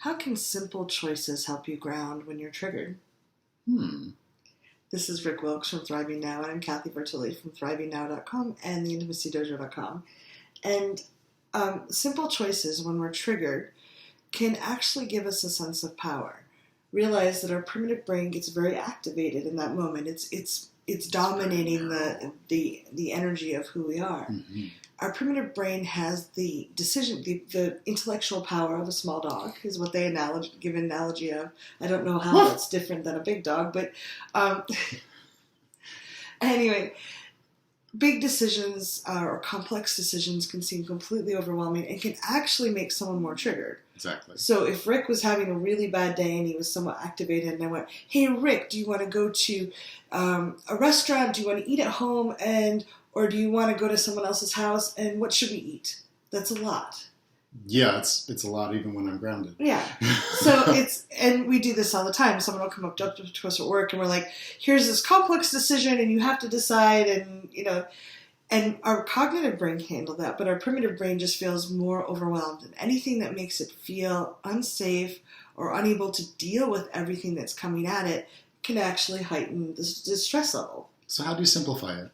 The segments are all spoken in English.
How can simple choices help you ground when you're triggered? This is Rick Wilkes from Thriving Now, and I'm Kathy Bertoli from ThrivingNow.com and TheIntimacyDojo.com. And simple choices when we're triggered can actually give us a sense of power. Realize that our primitive brain gets very activated in that moment. It's dominating the energy of who we are. Mm-hmm. Our primitive brain has the intellectual power of a small dog, is what they give an analogy of. I don't know how that's different than a big dog, but anyway, big decisions or complex decisions can seem completely overwhelming and can actually make someone more triggered. Exactly. So if Rick was having a really bad day and he was somewhat activated, and I went, "Hey Rick, do you want to go to a restaurant? Do you want to eat at home? Or do you want to go to someone else's house? And what should we eat?" That's a lot. Yeah, it's a lot even when I'm grounded. Yeah. So and we do this all the time. Someone will come up to us at work and we're like, "Here's this complex decision and you have to decide," and our cognitive brain can handle that, but our primitive brain just feels more overwhelmed, and anything that makes it feel unsafe or unable to deal with everything that's coming at it can actually heighten the stress level. So how do you simplify it?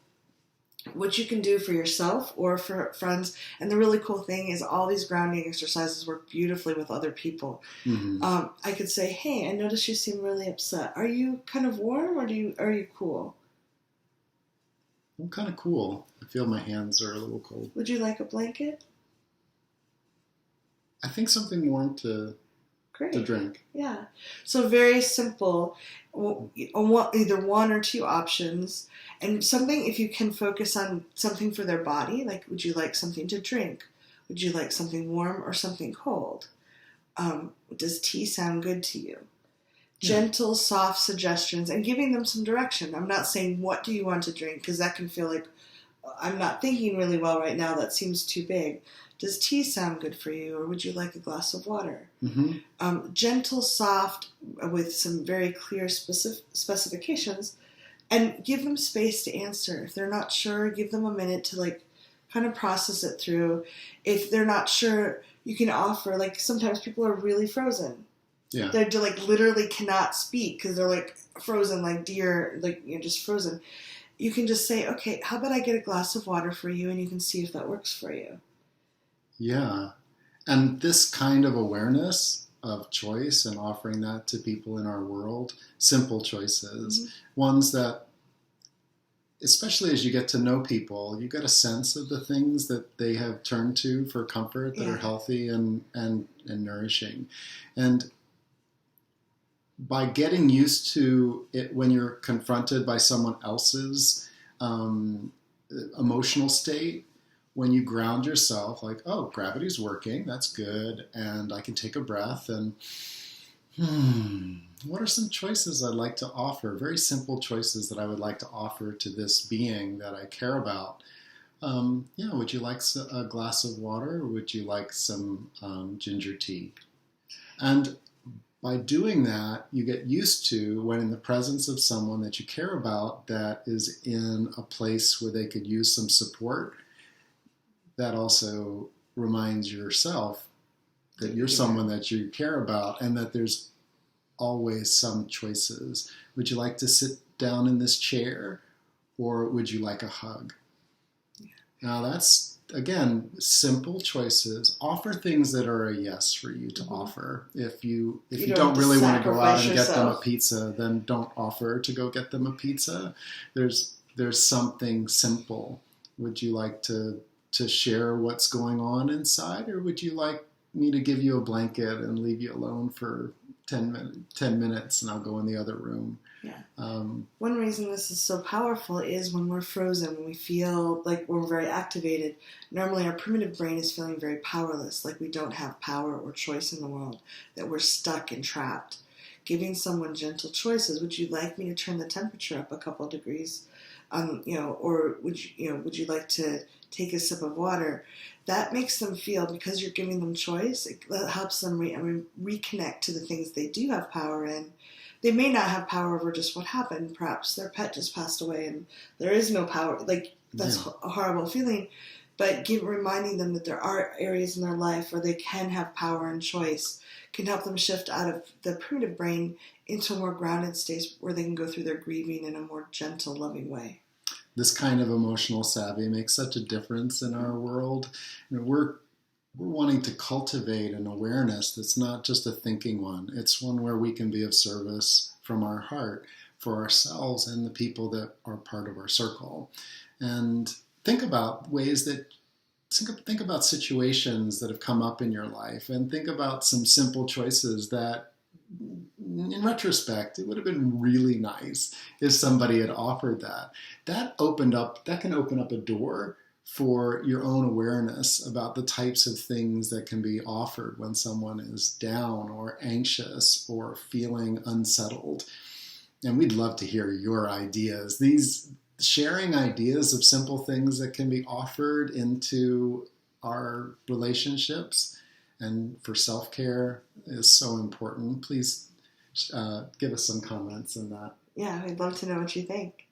What you can do for yourself or for friends. And the really cool thing is all these grounding exercises work beautifully with other people. Mm-hmm. I could say, "Hey, I noticed you seem really upset. Are you kind of warm or are you cool?" I'm kind of cool. I feel my hands are a little cold. Would you like a blanket? I think something warm to drink. Yeah. So very simple. Either one or two options. And something, if you can focus on something for their body, like would you like something to drink? Would you like something warm or something cold? Does tea sound good to you? Yeah. Gentle, soft suggestions and giving them some direction. I'm not saying, "What do you want to drink?" because that can feel like I'm not thinking really well right now. That seems too big. Does tea sound good for you, or would you like a glass of water? Mm-hmm. Gentle, soft, with some very clear specifications, and give them space to answer. If they're not sure, give them a minute to kind of process it through. If they're not sure, you can offer, sometimes people are really frozen. Yeah. They're literally cannot speak because they're frozen, like deer, just frozen. You can just say, "Okay, how about I get a glass of water for you," and you can see if that works for you. Yeah. And this kind of awareness of choice and offering that to people in our world, simple choices, mm-hmm. ones that, especially as you get to know people, you get a sense of the things that they have turned to for comfort that are healthy and nourishing. And by getting used to it when you're confronted by someone else's emotional state, when you ground yourself, "Oh, gravity's working, that's good, and I can take a breath, and what are some choices I'd like to offer, very simple choices that I would like to offer to this being that I care about? Would you like a glass of water, or would you like some ginger tea?" And by doing that, you get used to, when in the presence of someone that you care about that is in a place where they could use some support, that also reminds yourself that you're someone that you care about and that there's always some choices. Would you like to sit down in this chair, or would you like a hug? Yeah. Now that's, again, simple choices. Offer things that are a yes for you to mm-hmm. offer. If you don't really want to go out and get them a pizza, then don't offer to go get them a pizza. There's something simple. Would you like to share what's going on inside, or would you like me to give you a blanket and leave you alone for 10 minutes and I'll go in the other room? Yeah. One reason this is so powerful is when we're frozen, when we feel like we're very activated, normally our primitive brain is feeling very powerless, like we don't have power or choice in the world, that we're stuck and trapped. Giving someone gentle choices, would you like me to turn the temperature up a couple of degrees? Or would you like to take a sip of water? That makes them feel, because you're giving them choice, it helps them reconnect to the things they do have power in. They may not have power over just what happened. Perhaps their pet just passed away and there is no power. That's a horrible feeling. but reminding them that there are areas in their life where they can have power and choice can help them shift out of the primitive brain into a more grounded state where they can go through their grieving in a more gentle, loving way. This kind of emotional savvy makes such a difference in our world. We're wanting to cultivate an awareness that's not just a thinking one. It's one where we can be of service from our heart for ourselves and the people that are part of our circle. And think about think about situations that have come up in your life, and think about some simple choices that, in retrospect, it would have been really nice if somebody had offered that. That can open up a door for your own awareness about the types of things that can be offered when someone is down or anxious or feeling unsettled. And we'd love to hear your ideas. These sharing ideas of simple things that can be offered into our relationships and for self-care is so important. Please give us some comments on that. Yeah, I'd love to know what you think.